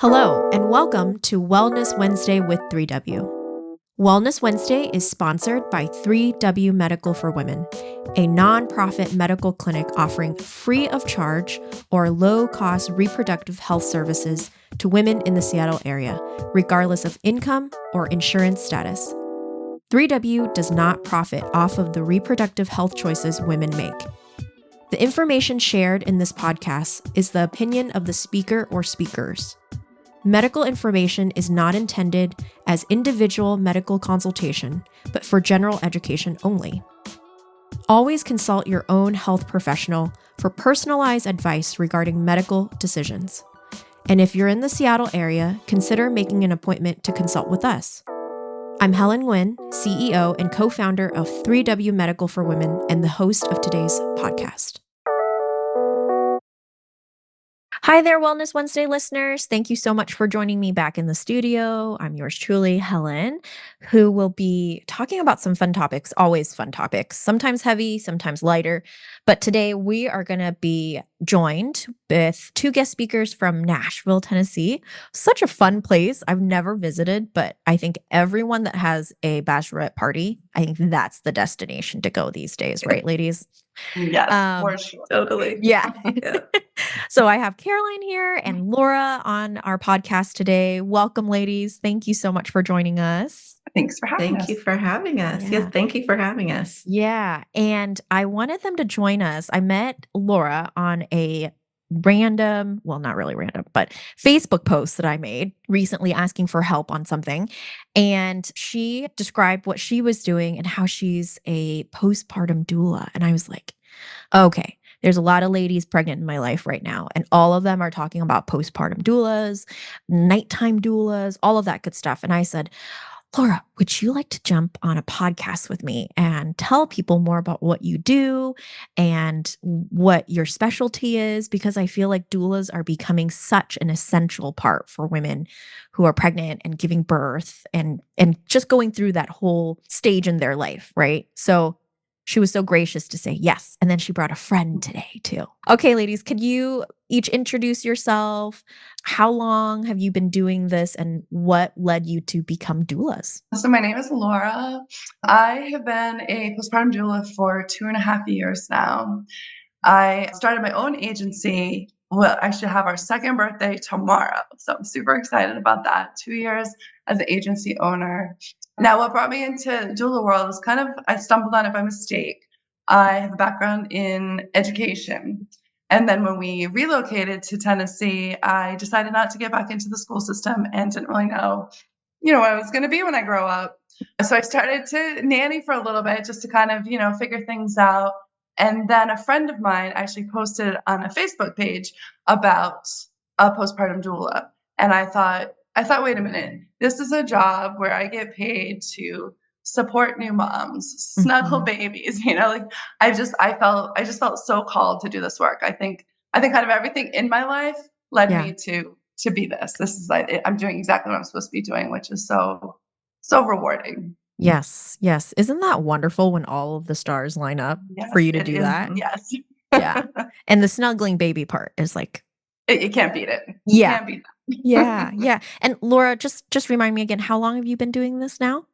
Hello, and welcome to Wellness Wednesday with 3W. Wellness Wednesday is sponsored by 3W Medical for Women, a nonprofit medical clinic offering free of charge or low-cost reproductive health services to women in the Seattle area, regardless of income or insurance status. 3W does not profit off of the reproductive health choices women make. The information shared in this podcast is the opinion of the speaker or speakers. Medical information is not intended as individual medical consultation, but for general education only. Always consult your own health professional for personalized advice regarding medical decisions. And if you're in the Seattle area, consider making an appointment to consult with us. I'm Helen Nguyen, CEO and co-founder of 3W Medical for Women and the host of today's podcast. Hi there, Wellness Wednesday listeners. Thank you so much for joining me back in the studio. I'm yours truly, Helen, who will be talking about some fun topics, always fun topics, sometimes heavy, sometimes lighter. But today we are going to be joined with two guest speakers from Nashville, Tennessee. Such a fun place. I've never visited, but I think everyone that has a bachelorette party, I think that's the destination to go these days, right, ladies? Yes, for sure. Totally. Yeah. Yeah. So I have Caroline here and Laura on our podcast today. Welcome, ladies. Thank you so much for joining us. Thanks for having us. Thank you for having us. Yeah. Yes, thank you for having us. Yeah. And I wanted them to join us. I met Laura on a random, well, not really random, but Facebook post that I made recently asking for help on something. And she described what she was doing and how she's a postpartum doula. And I was like, okay, there's a lot of ladies pregnant in my life right now, and all of them are talking about postpartum doulas, nighttime doulas, all of that good stuff. And I said, Laura, would you like to jump on a podcast with me and tell people more about what you do and what your specialty is? Because I feel like doulas are becoming such an essential part for women who are pregnant and giving birth and just going through that whole stage in their life, right? So she was so gracious to say yes. And then she brought a friend today too. Okay, ladies, could you each introduce yourself? How long have you been doing this and what led you to become doulas? So my name is Laura. I have been a postpartum doula for 2.5 years now. I started my own agency. Well, I should have our second birthday tomorrow. So I'm super excited about that. 2 years as an agency owner. Now, what brought me into doula world is I stumbled on it by mistake. I have a background in education. And then when we relocated to Tennessee, I decided not to get back into the school system and didn't really know, what I was going to be when I grow up. So I started to nanny for a little bit just to figure things out. And then a friend of mine actually posted on a Facebook page about a postpartum doula. And I thought, wait a minute, this is a job where I get paid to support new moms, snuggle babies, I just felt so called to do this work. I think kind of everything in my life led me to be this. This is I'm doing exactly what I'm supposed to be doing, which is so rewarding. Yes. Yes. Isn't that wonderful when all of the stars line up for you to do that? Yes. Yeah. And the snuggling baby part is like, you can't beat it. Yeah. You can't beat that. Yeah. Yeah. And Laura, just remind me again, how long have you been doing this now?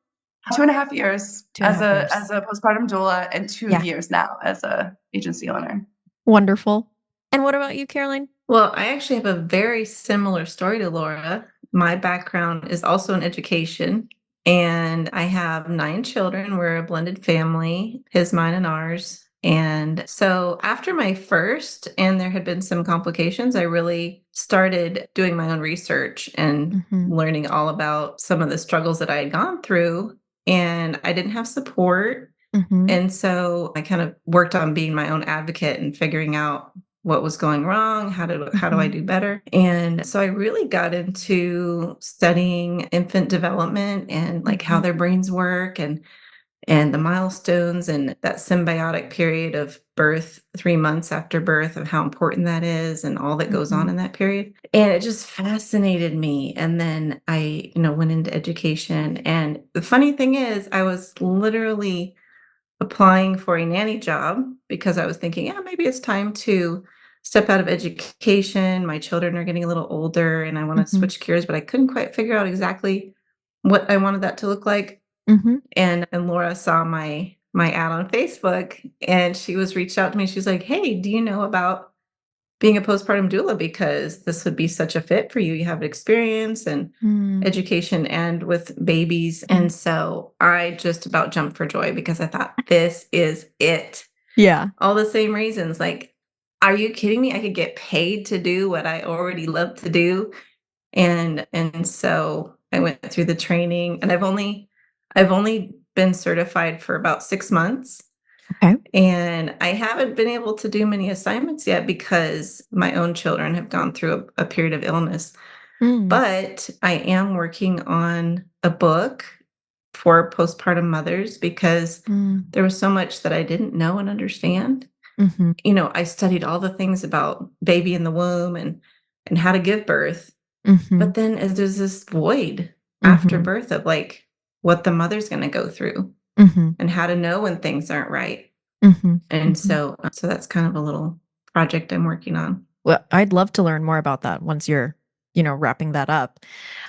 2.5 years 2.5 years. as a postpartum doula and 2 years now as a agency owner. Wonderful. And what about you, Caroline? Well, I actually have a very similar story to Laura. My background is also in education, and I have 9 children. We're a blended family, his, mine, and ours. And so after my first, and there had been some complications, I really started doing my own research and learning all about some of the struggles that I had gone through. And I didn't have support. And so I kind of worked on being my own advocate and figuring out what was going wrong, how do I do better. And so I really got into studying infant development and like how their brains work and the milestones and that symbiotic period of birth, 3 months after birth, of how important that is and all that goes on in that period. And it just fascinated me. And then I, went into education. And the funny thing is, I was literally applying for a nanny job because I was thinking, maybe it's time to step out of education. My children are getting a little older and I want to Mhm. switch gears, but I couldn't quite figure out exactly what I wanted that to look like. Mhm. And Laura saw my ad on Facebook and she was reached out to me. She's like, "Hey, do you know about being a postpartum doula? Because this would be such a fit for you. You have experience and Mm. education and with babies." And so I just about jumped for joy because I thought, this is it. Yeah. All the same reasons. Like, are you kidding me? I could get paid to do what I already love to do. And so I went through the training and I've only been certified for about 6 months. Okay. And I haven't been able to do many assignments yet because my own children have gone through a period of illness. Mm. But I am working on a book for postpartum mothers because Mm. there was so much that I didn't know and understand. Mhm. I studied all the things about baby in the womb and how to give birth. But Mhm. then as there's this void after Mhm. birth of like what the mother's going to go through Mhm. and how to know when things aren't right. Mhm. And Mhm. so that's kind of a little project I'm working on. Well, I'd love to learn more about that once you're, wrapping that up.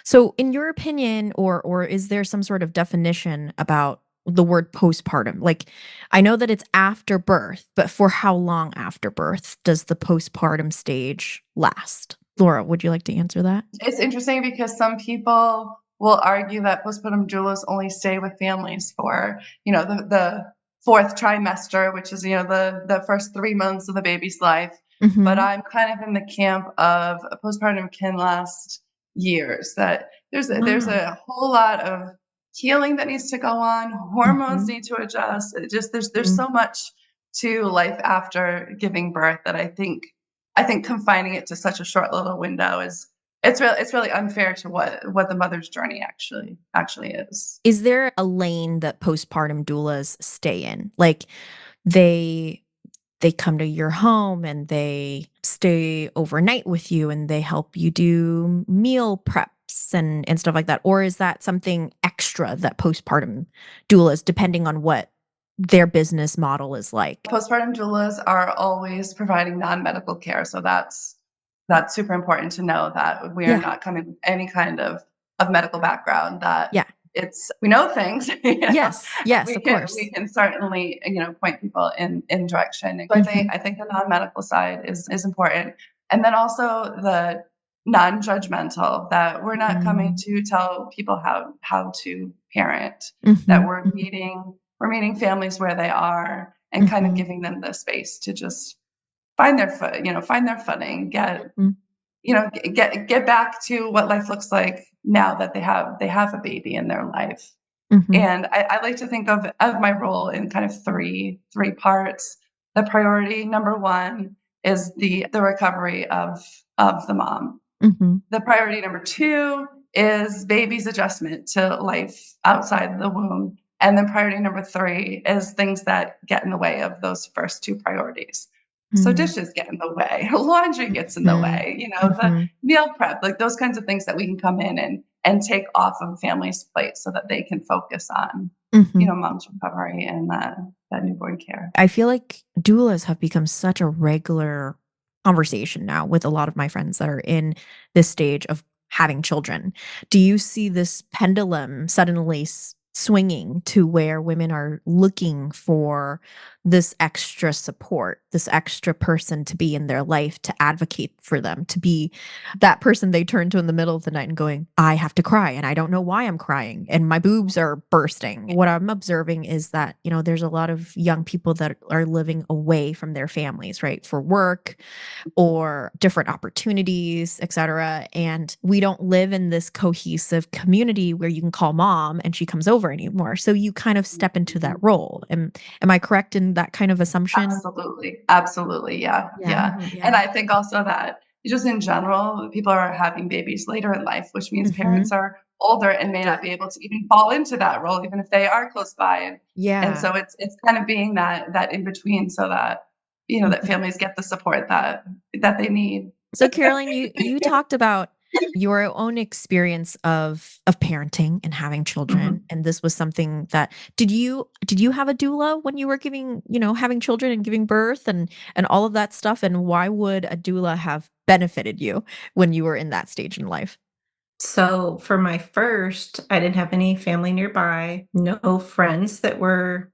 So, in your opinion, or is there some sort of definition about the word postpartum? Like, I know that it's after birth, but for how long after birth does the postpartum stage last? Laura, would you like to answer that? It's interesting because some people will argue that postpartum doulas only stay with families for, the fourth trimester, which is, the first 3 months of the baby's life. But Mhm. I'm kind of in the camp of postpartum can last years. That there's Ah. a whole lot of healing that needs to go on. Hormones Mhm. need to adjust. It just there's Mm. so much to life after giving birth that I think confining it to such a short little window is it's really unfair to what the mother's journey actually is. Is there a lane that postpartum doulas stay in? Like, they they come to your home and they stay overnight with you and they help you do meal preps and stuff like that? Or is that something extra that postpartum doulas, depending on what their business model is like? Postpartum doulas are always providing non-medical care, so that's super important to know that we are Yeah. not coming with any kind of medical background, that Yeah. it's we know things, Yes. Yes, we of can course. we can certainly, point people in direction. So I think Mhm. I think the non-medical side is important. And then also the non-judgmental, that we're not coming Mm. to tell people how to parent, that Mhm. we're meeting families where they are and kind of Mhm. giving them the space to just find their footing, Mhm. get back to what life looks like now that they have a baby in their life. Mhm. And I like to think of my role in kind of three parts. The priority number one is the recovery of the mom. Mhm. The priority number two is baby's adjustment to life outside the womb. And then priority number three is things that get in the way of those first two priorities. So Mm. dishes get in the way, laundry gets in the Mhm. way, the Mhm. meal prep, like those kinds of things that we can come in and take off of families' plates so that they can focus on, Mhm. mom's recovery and that newborn care. I feel like doulas have become such a regular conversation now with a lot of my friends that are in this stage of having children. Do you see this pendulum suddenly swinging to where women are looking for this extra support, this extra person to be in their life to advocate for them, to be that person they turn to in the middle of the night and going, I have to cry and I don't know why I'm crying and my boobs are bursting. What I'm observing is that, there's a lot of young people that are living away from their families, right? For work or different opportunities, et cetera. And we don't live in this cohesive community where you can call mom and she comes over anymore. So you kind of step into that role. Am I correct in that kind of assumption? Absolutely. Absolutely. Yeah. Yeah. Yeah. And Yeah. I think also that just in general, people are having babies later in life, which means parents Mhm. are older and may not Older. be able to even fall into that role, even if they are close by. And Yeah. so it's kind of being that in between so that, that Mhm. families get the support that they need. So, Caroline, you talked about your own experience of parenting and having children, Mhm. and this was something that did you have a doula when you were giving, having children and giving birth and all of that stuff, and why would a doula have benefited you when you were in that stage in life? So for my first, I didn't have any family nearby, no friends that were,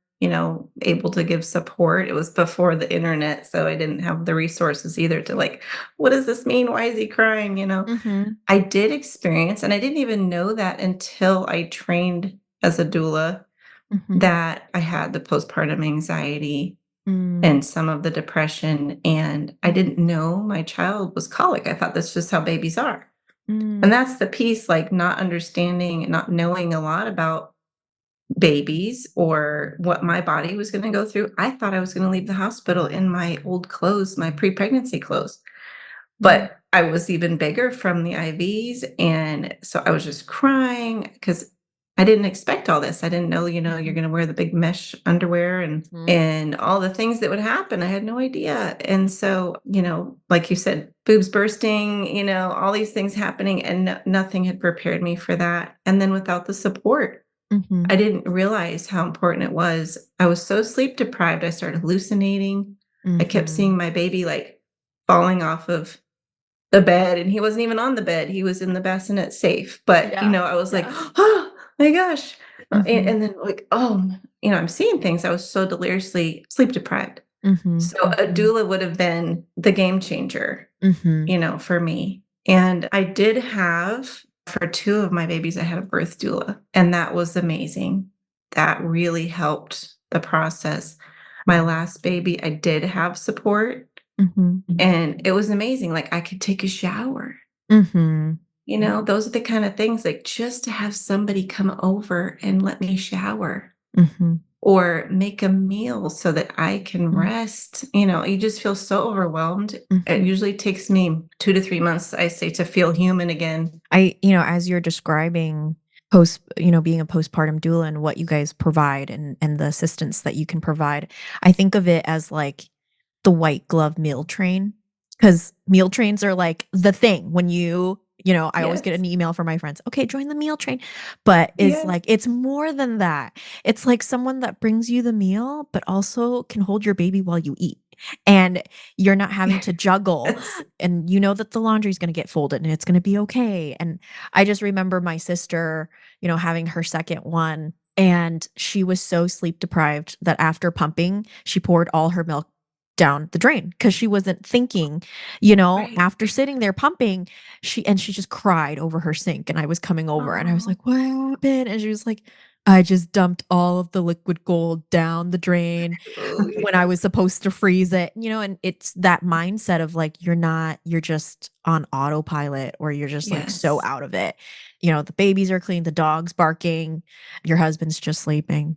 able to give support. It was before the internet, so I didn't have the resources either to like, what does this mean? Why is he crying? Mhm. I did experience, and I didn't even know that until I trained as a doula, Mhm. that I had the postpartum anxiety Mm. and some of the depression. And I didn't know my child was colic. I thought that's just how babies are. Mm. And that's the piece, like not understanding and not knowing a lot about babies or what my body was going to go through. I thought I was going to leave the hospital in my old clothes, my pre pregnancy clothes. Mm. But I was even bigger from the IVs, and so I was just crying because I didn't expect all this. I didn't know, you're Mhm. gonna wear the big mesh underwear and Mhm. and all the things that would happen. I had no idea. And so, like you said, boobs bursting, all these things happening, and nothing had prepared me for that. And then without the support, Mhm. I didn't realize how important it was. I was so sleep deprived, I started hallucinating. I kept Mhm. seeing my baby like falling off of the bed, and he wasn't even on the bed, he was in the bassinet safe, but, Yeah. I was like, Yeah. "Oh my gosh," and Mhm. and then like, I'm seeing things, I was so deliriously sleep deprived. Mhm. So a Mhm. doula would have been the game changer, Mhm. for me, and I did have for 2 of my babies, I had a birth doula, and that was amazing. That really helped the process. My last baby, I did have support, Mhm. and it was amazing, like, I could take a shower. Mhm. Those are the kind of things, like, just to have somebody come over and let me shower Mhm. or make a meal so that I can Mhm. rest. You just feel so overwhelmed. It Mhm. usually takes me 2 to 3 months, I say, to feel human again. As you're describing being a postpartum doula and what you guys provide and the assistance that you can provide, I think of it as like the white glove meal train, because meal trains are like the thing when I always get Yes. an email from my friends, "Okay, join the meal train." But it's Yes. like it's more than that. It's like someone that brings you the meal, but also can hold your baby while you eat. And you're not having to juggle, Yes. and you know that the laundry's gonna get folded and it's gonna be okay. And I just remember my sister, having her second one, and she was so sleep deprived that after pumping, she poured all her milk down the drain because she wasn't thinking, Right. after sitting there pumping, she just cried over her sink, and I was coming over and I was Oh. like, "What happened?" And she was like, "I just dumped all of the liquid gold down the drain Oh, when I yes. was supposed to freeze it," and it's that mindset of like you're just on autopilot, or you're just like so Yes. out of it. The babies are clean, the dog's barking, your husband's just sleeping,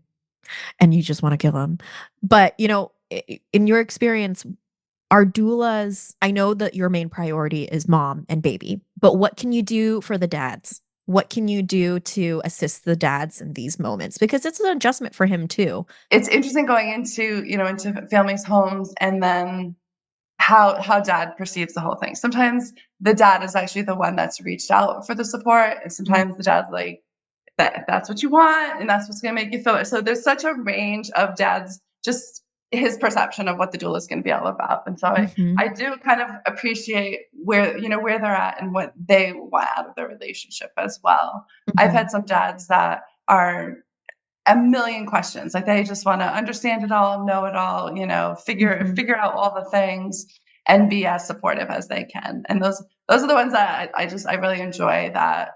and you just want to kill him. But, in your experience, are doulas, I know that your main priority is mom and baby, but what can you do for the dads? What can you do to assist the dads in these moments? Because it's an adjustment for him too. It's interesting going into families' homes and then how dad perceives the whole thing. Sometimes the dad is actually the one that's reached out for the support, and Mm. sometimes the dad's like, that's what you want, and that's what's gonna make you feel it. So there's such a range of dads, just his perception of what the duel is gonna be all about. And so I Mhm. do kind of appreciate where they're at and what they want out of their relationship as well. I've Mhm. had some dads that are a million questions. Like they just want to understand it all, know it all, Mhm. figure out all the things and be as supportive as they can. And those are the ones that I really enjoy, that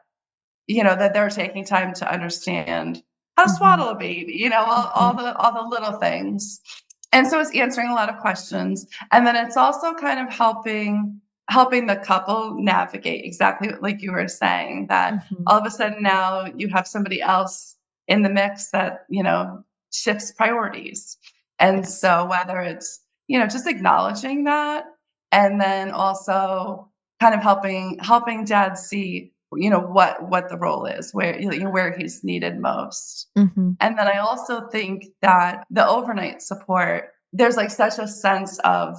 that they're taking time to understand how to Mhm. swaddle a baby, all Mhm. the little things. And so it's answering a lot of questions. And then it's also kind of helping the couple navigate exactly like you were saying, that Mhm. all of a sudden now you have somebody else in the mix that, shifts priorities. And Yes. so whether it's, just acknowledging that, and then also kind of helping dad see, what the role is, where where he's needed most. Mhm. And then I also think that the overnight support there's like such a sense of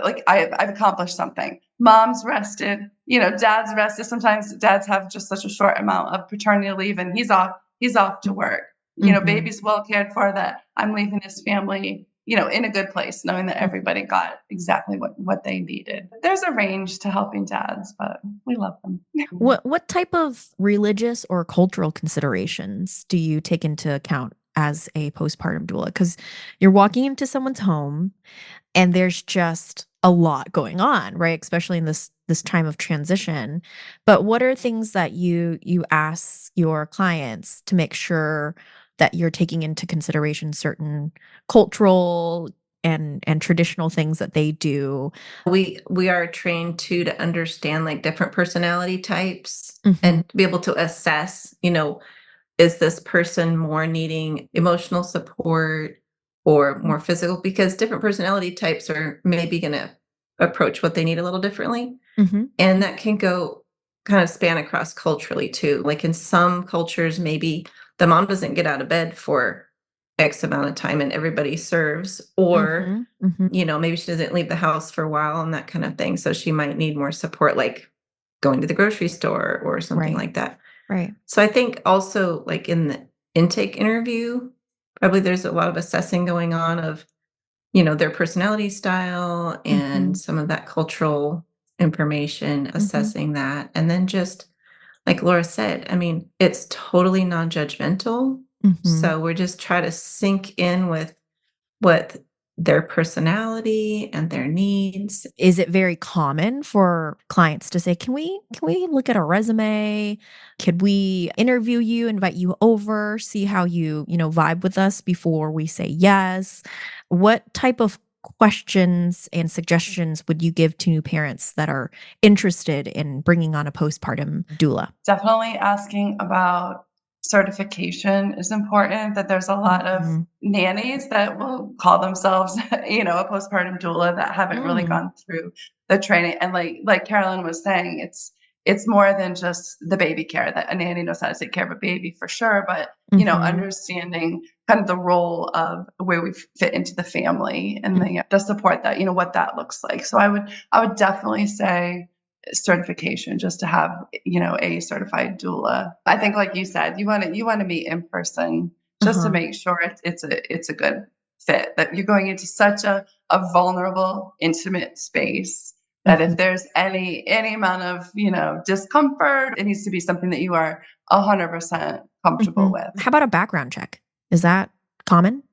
like I've accomplished something. Mom's rested, dad's rested. Sometimes dads have just such a short amount of paternity leave and he's off to work. Mhm. Baby's well cared for, that I'm leaving this family, in a good place, knowing that Mhm. everybody got exactly what they needed. There's a range to helping dads, but we love them. What type of religious or cultural considerations do you take into account as a postpartum doula? Because you're walking into someone's home and there's just a lot going on, right? Especially in this time of transition. But what are things that you ask your clients to make sure that you're taking into consideration certain cultural and traditional things that they do? We are trained to understand like different personality types Mhm. and to be able to assess, is this person more needing emotional support or more physical? Because different personality types are maybe going to approach what they need a little differently. Mhm. And that can go kind of span across culturally too. Like in some cultures, maybe the mom doesn't get out of bed for X amount of time and everybody serves, or, Mhm. Mhm. maybe she doesn't leave the house for a while and that kind of thing. So she might need more support, like going to the grocery store or something Right. like that. Right. So I think also like in the intake interview, probably there's a lot of assessing going on of, their personality style and Mhm. some of that cultural information, Mhm. assessing that. And then just like Laura said, I mean, it's totally non-judgmental. Mhm. So we're just trying to sink in with what their personality and their needs. Is it very common for clients to say, "Can we look at a resume? Could we interview you, invite you over, see how you vibe with us before we say yes?" What type of questions and suggestions would you give to new parents that are interested in bringing on a postpartum doula? Definitely asking about certification is important, that there's a lot of Mhm. nannies that will call themselves, a postpartum doula that haven't really Mm. gone through the training. And like Carolyn was saying, it's more than just the baby care, that a nanny knows how to take care of a baby for sure, but Mhm. understanding kind of the role of where we fit into the family and Mm. the support that, what that looks like. So I would definitely say certification, just to have a certified doula. I think, like you said, you want to meet in person just to Uh-huh. make sure it's a good fit, that you're going into such a vulnerable, intimate space, that if Mhm. there's any amount of discomfort, it needs to be something that you are 100% comfortable Mhm. with. How about a background check? Is that common?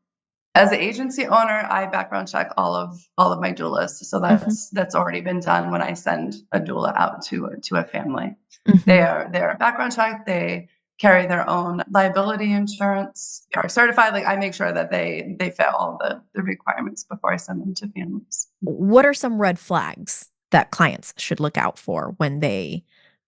As an agency owner, I background check all of my doulas, so Mhm. that's already been done when I send a doula out to a family. Mhm. They're background checked. They carry their own liability insurance. They are certified. Like, I make sure that they fit all the requirements before I send them to families. What are some red flags that clients should look out for when they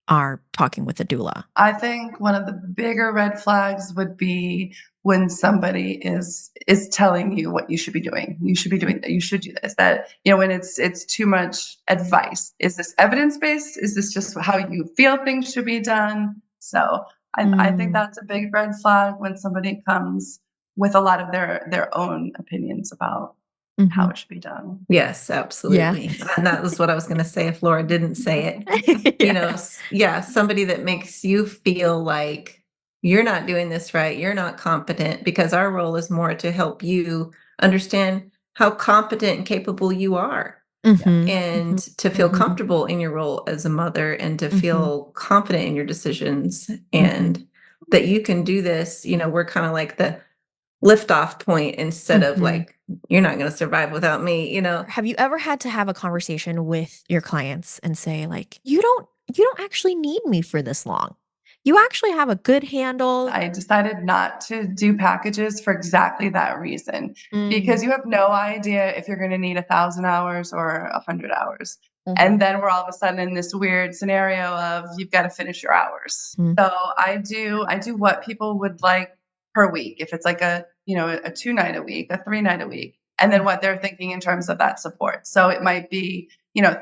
are talking with a doula? I think one of the bigger red flags would be when somebody is telling you what you should be doing. You should be doing that. You should do this. That, when it's too much advice. Is this evidence based? Is this just how you feel things should be done? So I think Mm. that's a big red flag when somebody comes with a lot of their own opinions about how Mhm. it should be done. Yes, Yeah. absolutely. And that was what I was going to say if Laura didn't say it. Yeah. Yeah, somebody that makes you feel like you're not doing this right, you're not competent, because our role is more to help you understand how competent and capable you are, Yeah. Mhm. and Mhm. to feel Mhm. comfortable in your role as a mother and to Mhm. feel confident in your decisions, Mhm. and that you can do this. We're kind of like the lift-off point instead of Mhm. like, you're not going to survive without me. Have you ever had to have a conversation with your clients and say like, "You don't actually need me for this long. You actually have a good handle." I decided not to do packages for exactly that reason, Mm. because you have no idea if you're going to need 1,000 hours or 100 hours. And Mhm. then we're all of a sudden in this weird scenario of you've got to finish your hours. Mm. So I do what people would like per week. If it's like a 2 night a week, a 3 night a week, and then Mm. what they're thinking in terms of that support. So it might be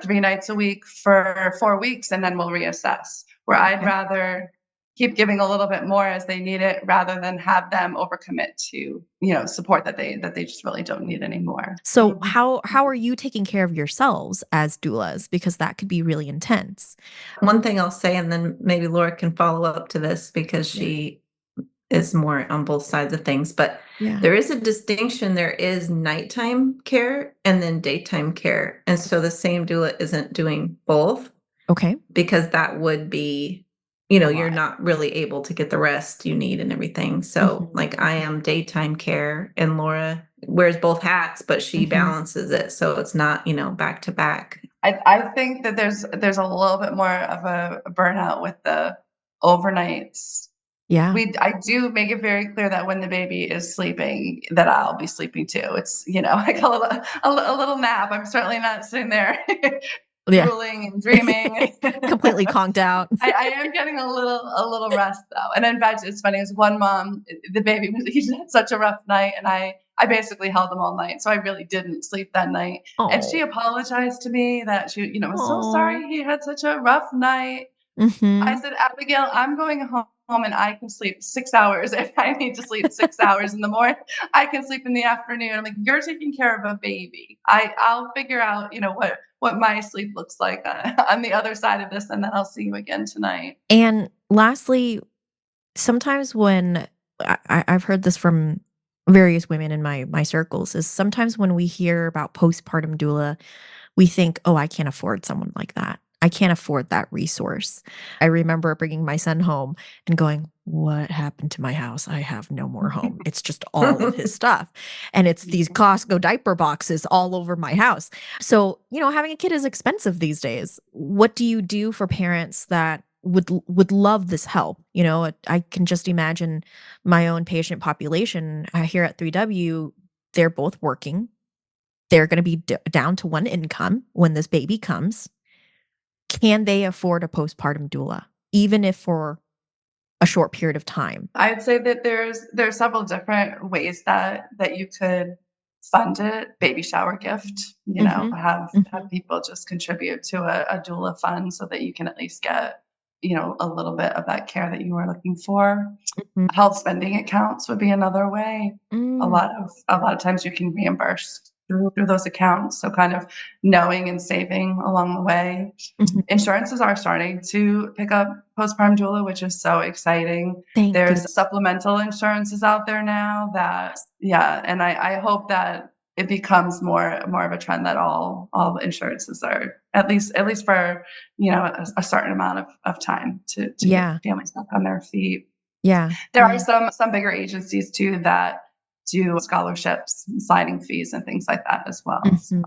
3 nights a week for 4 weeks, and then we'll reassess. Where I'd Okay. rather keep giving a little bit more as they need it rather than have them overcommit to, support that they just really don't need anymore. So how are you taking care of yourselves as doulas? Because that could be really intense. One thing I'll say, and then maybe Laura can follow up to this because she is more on both sides of things, but Yeah. there is a distinction. There is nighttime care and then daytime care. And so the same doula isn't doing both Okay. because that would be, you're not really able to get the rest you need and everything. So like I am daytime care and Laura wears both hats, but she balances it. So it's not, back to back. I think that there's a little bit more of a burnout with the overnights. Yeah. I do make it very clear that when the baby is sleeping, that I'll be sleeping too. It's, like a little nap. I'm certainly not sitting there drooling and dreaming. Completely conked out. I am getting a little rest though. And in fact, it's funny, as one mom, the baby he just had such a rough night, and I basically held him all night. So I really didn't sleep that night. And she apologized to me that she, was so sorry he had such a rough night. I said, Abigail, I'm going home and I can sleep 6 hours if I need to sleep 6 hours in the morning. I can sleep in the afternoon. I'm like, you're taking care of a baby. I'll figure out, what my sleep looks like on the other side of this, and then I'll see you again tonight. And lastly, sometimes when I've heard this from various women in my circles, is sometimes when we hear about postpartum doula, we think, oh, I can't afford someone like that. I can't afford that resource. I remember bringing my son home and going, what happened to my house? I have no more home. It's just all of his stuff. And it's these Costco diaper boxes all over my house. So, having a kid is expensive these days. What do you do for parents that would love this help? I can just imagine my own patient population here at 3W. They're both working. They're going to be down to one income when this baby comes. Can they afford a postpartum doula, even if for a short period of time? I'd say that there's several different ways that you could fund it. Baby shower gift, have people just contribute to a doula fund so that you can at least get, a little bit of that care that you are looking for. Health spending accounts would be another way. A lot of times you can reimburse through those accounts. So kind of knowing and saving along the way. Insurances are starting to pick up postpartum doula, which is so exciting. Thank There's goodness. supplemental insurances out there now that, and I hope that it becomes more of a trend that all insurances are at least for, a certain amount of time to get families back on their feet. Yeah. There are some bigger agencies too that do scholarships, sliding fees, and things like that as well. So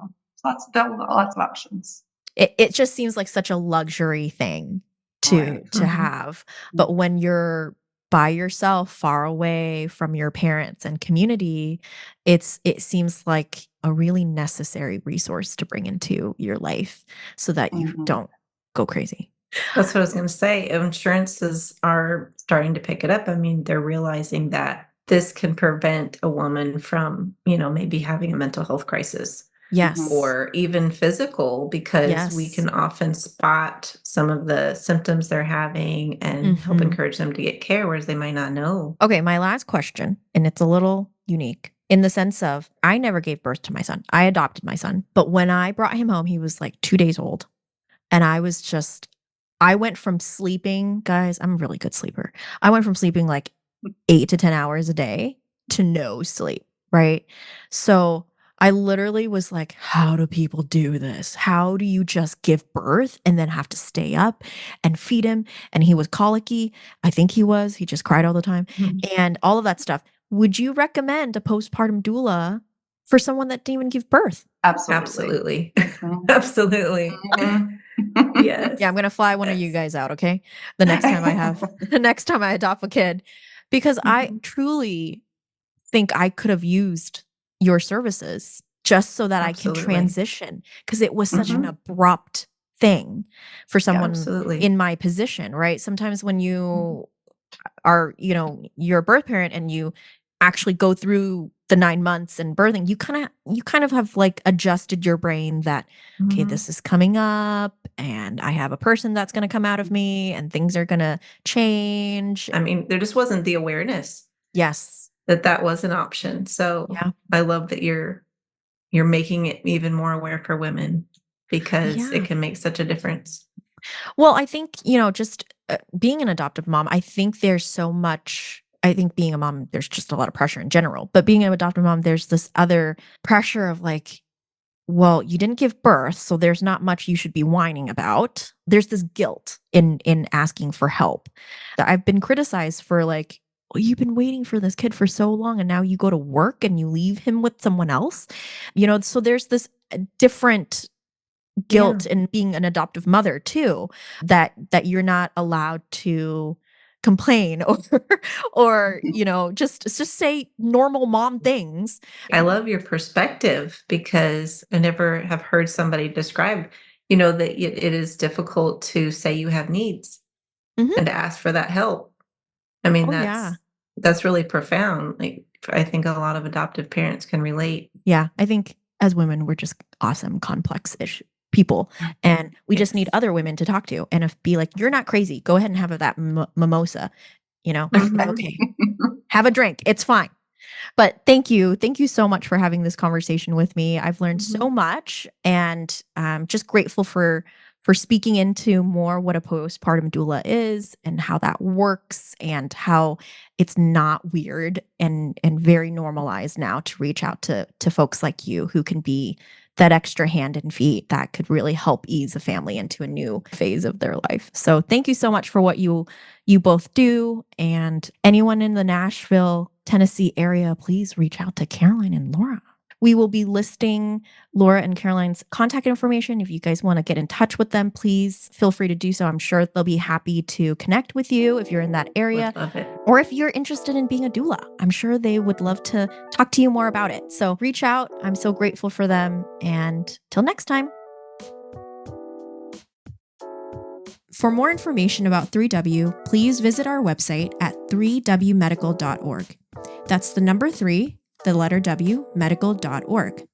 lots of options. It just seems like such a luxury thing to have. But when you're by yourself, far away from your parents and community, it seems like a really necessary resource to bring into your life so that you don't go crazy. That's what I was going to say. Insurances are starting to pick it up. I mean, they're realizing that this can prevent a woman from, maybe having a mental health crisis. Yes. Or even physical, because we can often spot some of the symptoms they're having and help encourage them to get care, whereas they might not know. Okay, my last question, and it's a little unique in the sense of I never gave birth to my son. I adopted my son. But when I brought him home, he was like 2 days old. And I went from sleeping, guys, I'm a really good sleeper. I went from sleeping like 8 to 10 hours a day to no sleep, right? So I literally was like, how do people do this? How do you just give birth and then have to stay up and feed him? And he was colicky. I think he was. He just cried all the time and all of that stuff. Would you recommend a postpartum doula for someone that didn't even give birth? Absolutely. Absolutely. Yes. Yeah, I'm going to fly one of you guys out, okay? The next time I adopt a kid, because I truly think I could have used your services just so that I can transition, because it was such an abrupt thing for someone in my position, right? Sometimes when you are, you're a birth parent and you actually go through the 9 months and birthing, you kind of have like adjusted your brain that, okay, Mhm. this is coming up and I have a person that's going to come out of me and things are going to change. I mean, there just wasn't the awareness Yes. that that was an option. So Yeah. I love that you're making it even more aware for women because Yeah. it can make such a difference. Well, I think, just being an adoptive mom, I think being a mom, there's just a lot of pressure in general. But being an adoptive mom, there's this other pressure of like, well, you didn't give birth, so there's not much you should be whining about. There's this guilt in asking for help. I've been criticized for like, well, you've been waiting for this kid for so long and now you go to work and you leave him with someone else. So there's this different Yeah. guilt in being an adoptive mother too, that you're not allowed to complain or just say normal mom things. I love your perspective because I never have heard somebody describe, that it is difficult to say you have needs Mhm. and to ask for that help. I mean, Oh, yeah. that's really profound. Like, I think a lot of adoptive parents can relate. Yeah, I think as women, we're just awesome, complex-ish people, and we just need Yes. other women to talk to and if be like, "You're not crazy. Go ahead and have that mimosa," Mhm. "Okay, have a drink. It's fine." But thank you. Thank you so much for having this conversation with me. I've learned so Mhm. much and I'm just grateful for speaking into more what a postpartum doula is and how that works and how it's not weird and very normalized now to reach out to folks like you who can be that extra hand and feet that could really help ease a family into a new phase of their life. So thank you so much for what you both do. And anyone in the Nashville, Tennessee area, please reach out to Caroline and Laura. We will be listing Laura and Caroline's contact information. If you guys want to get in touch with them, please feel free to do so. I'm sure they'll be happy to connect with you if you're in that area. Would love it. Or if you're interested in being a doula, I'm sure they would love to talk to you more about it. So reach out. I'm so grateful for them. And till next time. For more information about 3W, please visit our website at 3wmedical.org. That's the number 3, the letter W, medical.org.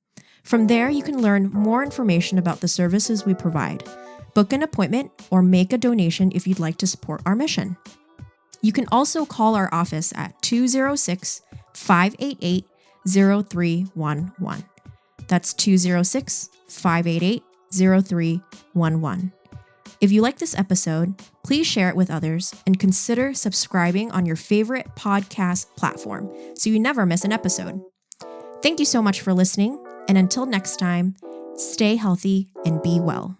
From there, you can learn more information about the services we provide, book an appointment, or make a donation if you'd like to support our mission. You can also call our office at 206 588 0311. That's 206 588 0311. If you like this episode, please share it with others and consider subscribing on your favorite podcast platform so you never miss an episode. Thank you so much for listening, and until next time, stay healthy and be well.